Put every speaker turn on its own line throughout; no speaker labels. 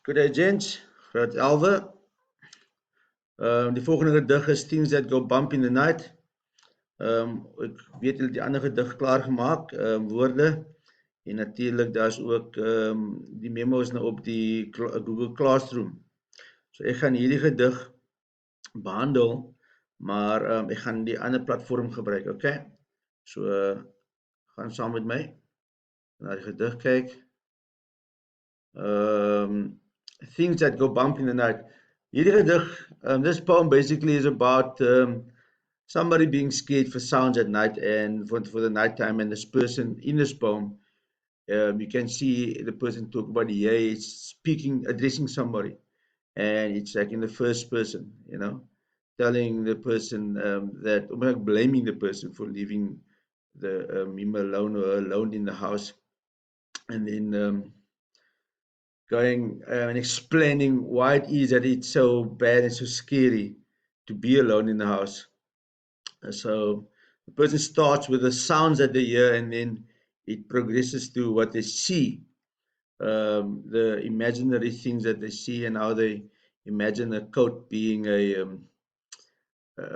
Good day, gents. Graad 11. Die volgende gedig is Things That Go Bump in the Night. Ek weet julle die ander gedig klaar gemaak, woorde. En natuurlik daar's ook die memos nou op die Google Classroom. So ek gaan hierdie gedig behandel, maar ek gaan die ander platform gebruik, okay? So gaan saam met my na die gedig kyk. Things That Go Bump in the Night. Hierdie gedig, this poem basically is about somebody being scared for sounds at night and for the nighttime, and this person in this poem, you can see the person talk about speaking, addressing somebody, and it's like in the first person, telling the person that, blaming the person for leaving him alone or alone in the house, and then going and explaining why it is that it's so bad and so scary to be alone in the house. So the person starts with the sounds that they hear, and then it progresses to what they see, the imaginary things that they see, and how they imagine a coat being a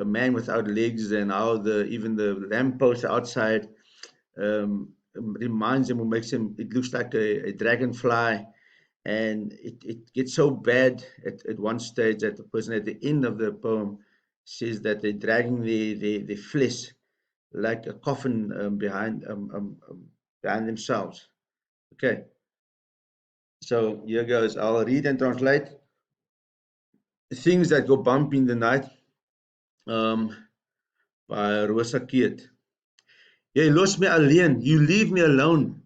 man without legs, and how even the lamppost outside reminds them or makes them, it looks like a dragonfly. And it gets so bad at one stage that the person at the end of the poem says that they're dragging their flesh like a coffin behind themselves. Okay, so here goes. I'll read and translate. Things That Go Bump in the Night by Rosa Keet. Jy los my alleen, you leave me alone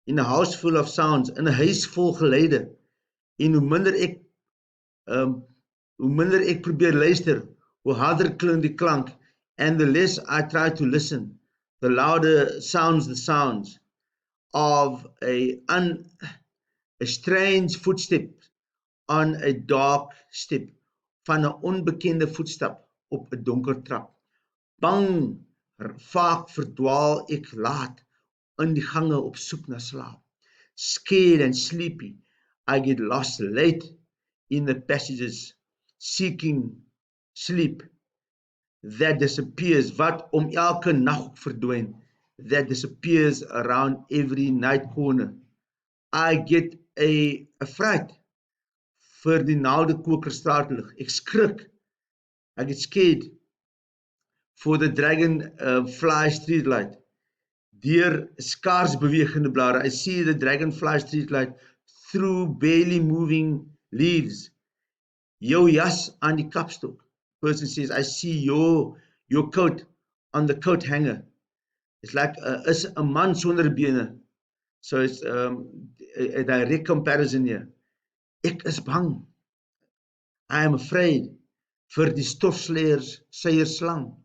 in a house full of sounds, in a huis vol geluide. En hoe minder ek probeer luister, hoe harder klink die klank, and the less I try to listen, the louder sounds the sounds of a strange footstep on a dark step, van 'n onbekende voetstap op 'n donker trap. Bang, vaak verdwaal ek laat in die gange op soek na slaap. Scared and sleepy, I get lost late in the passages, seeking sleep that disappears, wat om elke nag verdwyn, that disappears around every night corner. I get a fright vir die naalde kokerstraatlig. Ek skrik, I get scared for the dragonfly streetlight. Deur skaars bewegende blare, I see the dragonfly streetlight through barely moving leaves. Jou jas aan die kapstok. Person says, I see your coat on the coat hanger. It's like is 'n man sonder bene. So it's a direct comparison here. Ek is bang. I am afraid vir die stofsleier slang,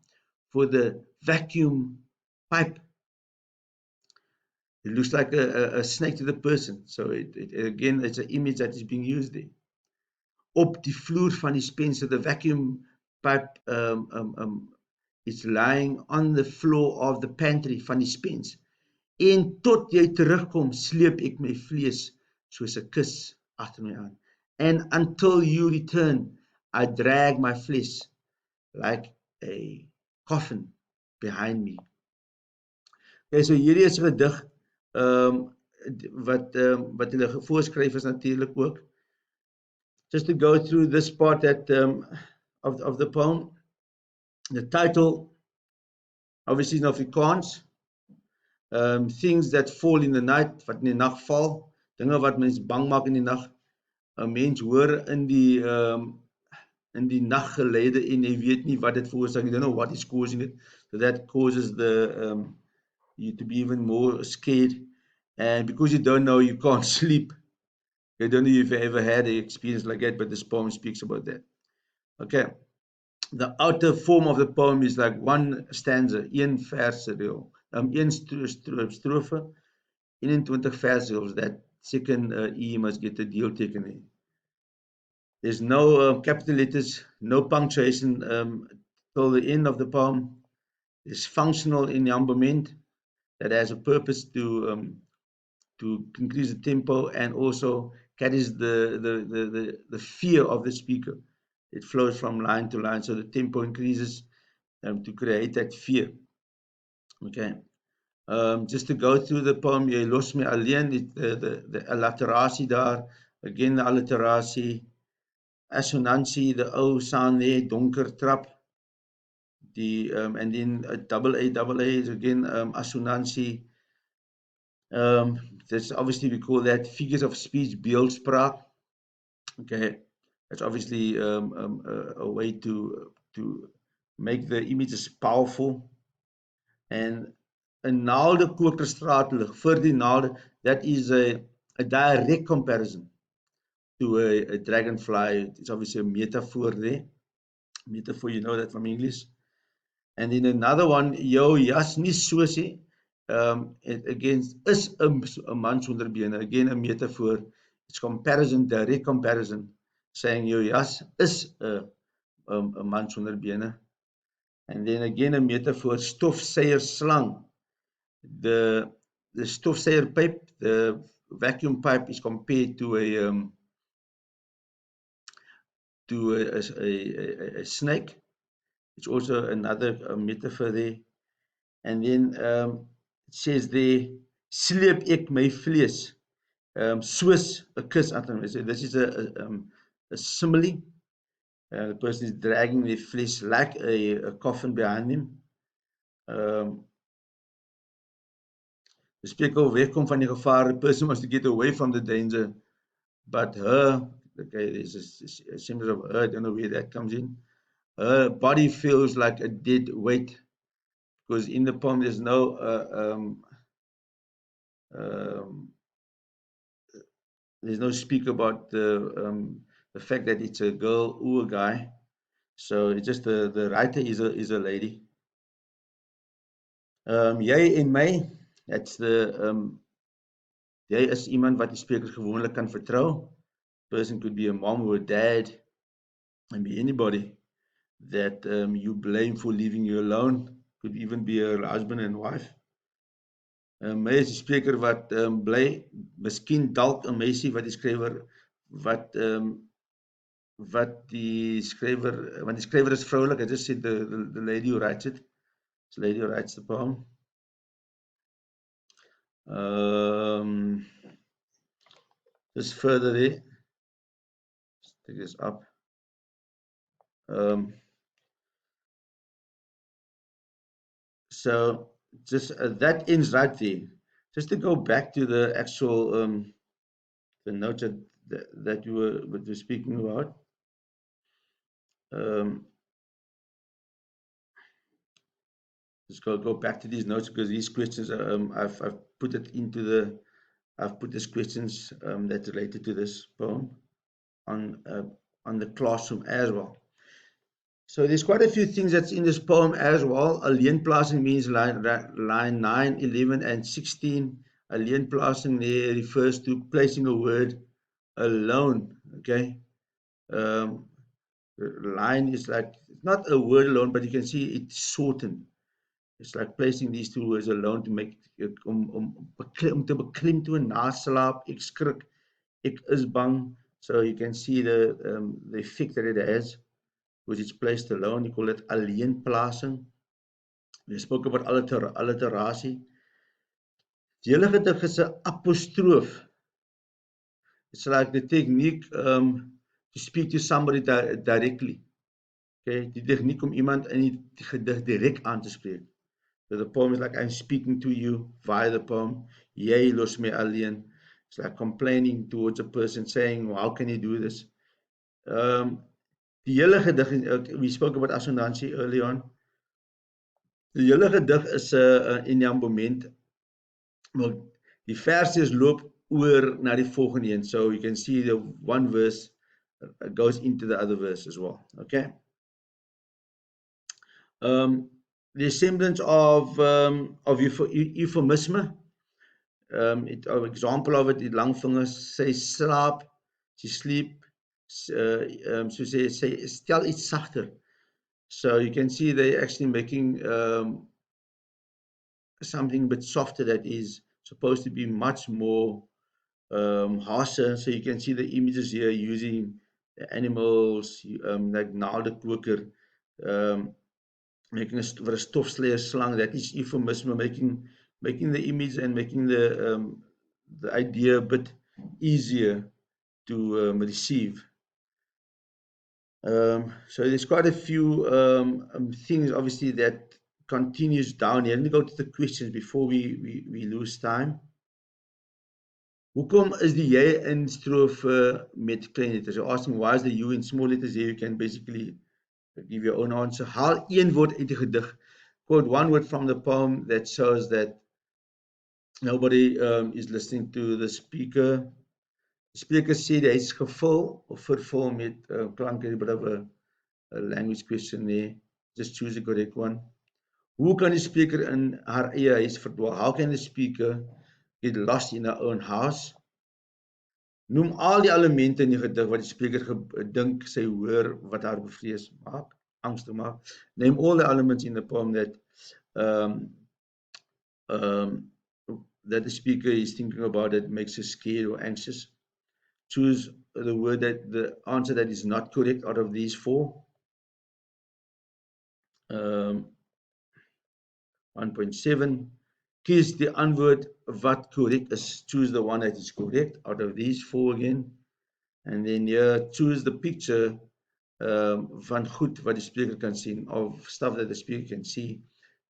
for the vacuum pipe. It looks like a snake to the person. So again, it's an image that is being used there. Op die vloer van die spencer, the vacuum pipe is lying on the floor of the pantry van die spens. En tot jy terugkom, sleep ek my vlees soos 'n kus agter my aan. And until you return, I drag my flesh like a coffin behind me. Okay, so hierdie is 'n gedig wat hulle voorskryf is natuurlik ook. Just to go through this part that of the poem, the title obviously is in Afrikaans. Things that fall in the night, wat in die nag val, dinge wat mens bang maak in die nag. 'n Mens hoor in die naggeluide en jy weet nie wat dit veroorsaak. You don't know what is causing it. So that causes you to be even more scared, and because you don't know, you can't sleep. I don't know if you've ever had an experience like that, but this poem speaks about that. Okay, the outer form of the poem is like one stanza, een versreel, een strofe, 21 versreels. That second E must get a deelteken in. There's no capital letters, no punctuation till the end of the poem. There's functional enjambement that has a purpose to increase the tempo and also carries the fear of the speaker. It flows from line to line, so the tempo increases to create that fear. Okay. Just to go through the poem, Jy los my alleen, the alliterasie daar, again the alliterasie, assonantie, the ou sound there, donker trap, and then double A is again assonantie. That's obviously, we call that figures of speech, beeldspraak. Okay, that's obviously a way to make the images powerful. And 'n naalde koker straatlig vir die naalde, that is a direct comparison to a dragonfly. It's obviously a metaphor there. Metaphor, you know that from English. And in another one, jou jas nie so sê, it again is 'n man sonder bene, again a metaphor. It's comparison, direct comparison, saying jou jas is 'n man sonder bene. And then again a metaphor, stofsuier slang. The stofsuier pipe, the vacuum pipe, is compared to a snake. It's also another metaphor there. And then it says there, sleep ek my vlees, soos 'n kus aan hom. So this is a simile. The person is dragging their flesh like a coffin behind him. The speaker wegkom van die gevaar. The person wants to get away from the danger, but her, okay, there's a semblance of her, I don't know where that comes in. Her body feels like a dead weight, because in the poem there's no speak about the fact that it's a girl or a guy. So it's just the writer is a lady. Jy en my, that's the jy is iemand wat die spreker gewoonlik kan vertrou. Person could be a mom or a dad, and be anybody that you blame for leaving you alone. Could even be a husband and wife. My is die spreker wat bly, miskien dalk 'n meisie wat die skrywer want die skrywer is vroulik. I just said the lady who writes it. It's the lady who writes the poem. Just further there. Let's take this up. So just that ends right there. Just to go back to the actual the notes that you were speaking about. Just go back to these notes, because these questions I've put it into I've put these questions that related to this poem on the classroom as well. So there's quite a few things that's in this poem as well. Alleenplasing means line 9, 11, and 16. Alleenplasing there refers to placing a word alone. Okay. Line is like, not a word alone, but you can see it's shortened. It's like placing these two words alone to make om te beklim toe naslaap, ek skrik, ek is bang. So you can see the effect that it has, which is placed alone. You call it alleenplasing. We spoke about alliterasie. Die hele gedig is 'n apostroof. It's like the technique to speak to somebody directly. Okay, die tegniek om iemand in die gedig direk aan te spreek. So the poem is like, I'm speaking to you via the poem. Jy los my alleen. It's like complaining towards a person, saying, well, how can you do this? Die hele gedig, we spoke about assonantie early on. Die hele gedig is 'n enjambement. Maar die verse loop oor na die volgende een. So you can see the one verse goes into the other verse as well. Okay. The semblance of euphemisme. An example of it, die lang vingers, sy slaap, she sleep, so say stel iets sagter. So you can see they actually making something a bit softer that is supposed to be much more Hase. So you can see the images here using the animals, like naaldekoker, making vir 'n stofsleer slang. That is euphemism, making the image and making the idea a bit easier to receive. So there's quite a few things, obviously, that continues down here. Let me go to the questions before we lose time. Hoekom is die jy in strofe met klein letters? So asking why is the you in small letters here? You can basically give your own answer. Haal een woord uit die gedig. Quote one word from the poem that shows that nobody is listening to the speaker. Die spreker sê hy is gevul of vervul met klanke, a bit of a language question there. Just choose the correct one. Hoe kan die spreker in haar eie huis verdwaal? How can the speaker get lost in her own house? Noem al die elemente in die gedig wat die spreker dink sy hoor wat haar bevrees maak, angstig maak. Name all the elements in the poem that that the speaker is thinking about that makes her scared or anxious. Choose the answer that is not correct out of these four. 1.7. Kies die antwoord wat correct is. Choose the one that is correct out of these four again. And then here, choose the picture van goed wat die spreker kan sien, of stuff that the speaker can see.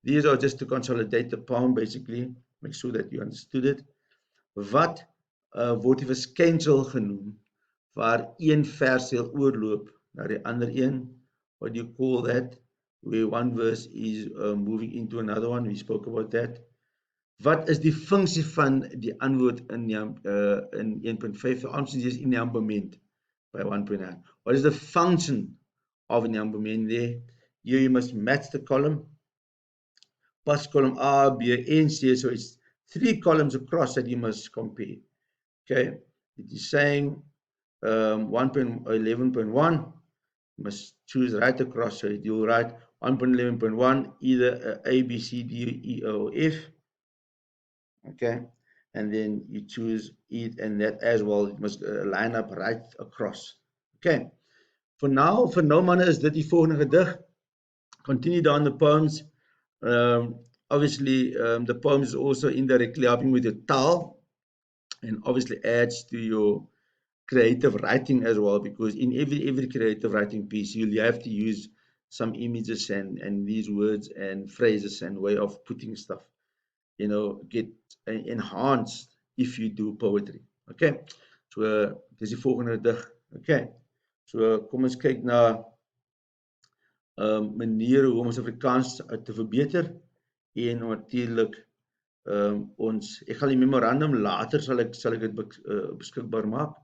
These are just to consolidate the poem, basically. Make sure that you understood it. Wat word die verskynsel genoem, waar een versdeel oorloop na die ander een? What do you call that? Where one verse is moving into another one. We spoke about that. Wat is die funksie van die antwoord in 1.5? The answer is in the ambement by 1.9. What is the function of an amblement there? Here you must match the column. Pas column A, B, and C. So it's 3 columns across that you must compare. Okay. It is saying 1.11.1. You must choose right across. So you'll write 1.11.1, either A, B, C, D, E, O, F. Okay, and then you choose it, and that as well, it must line up right across. Okay, for now manne is dit die volgende gedig. Continue down the poems. Obviously, the poems is also indirectly helping with your taal, and obviously adds to your creative writing as well, because in every creative writing piece, you have to use some images and these words and phrases and way of putting stuff, get enhanced if you do poetry. Okay, so dis die volgende dig. Okay, so kom ons kyk na maniere hoe om ons Afrikaans te verbeter, en natuurlik ek gaan die memorandum later sal ek dit beskikbaar maak.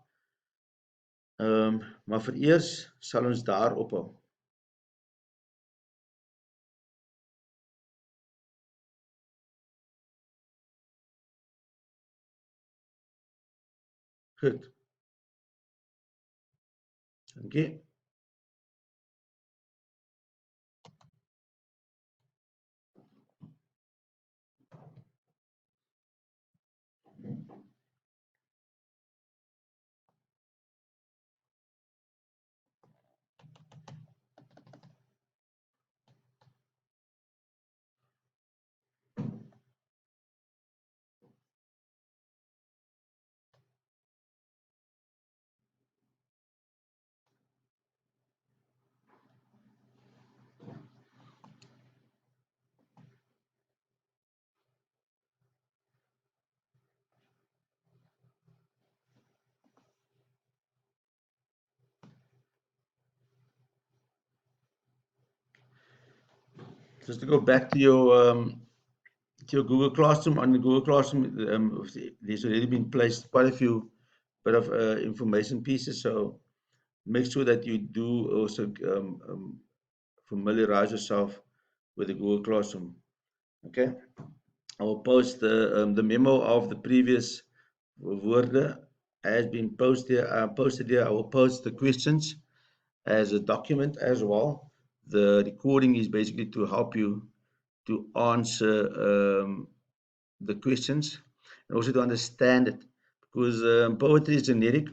Maar vereers sal ons daar ophou. Goed. Dankie. Just to go back to your Google Classroom. On the Google Classroom, there's already been placed quite a few bit of information pieces, so make sure that you do also familiarize yourself with the Google Classroom. Okay, I will post the memo of the previous woorde has been posted here. I will post the questions as a document as well. The recording is basically to help you to answer the questions and also to understand it, because poetry is generic.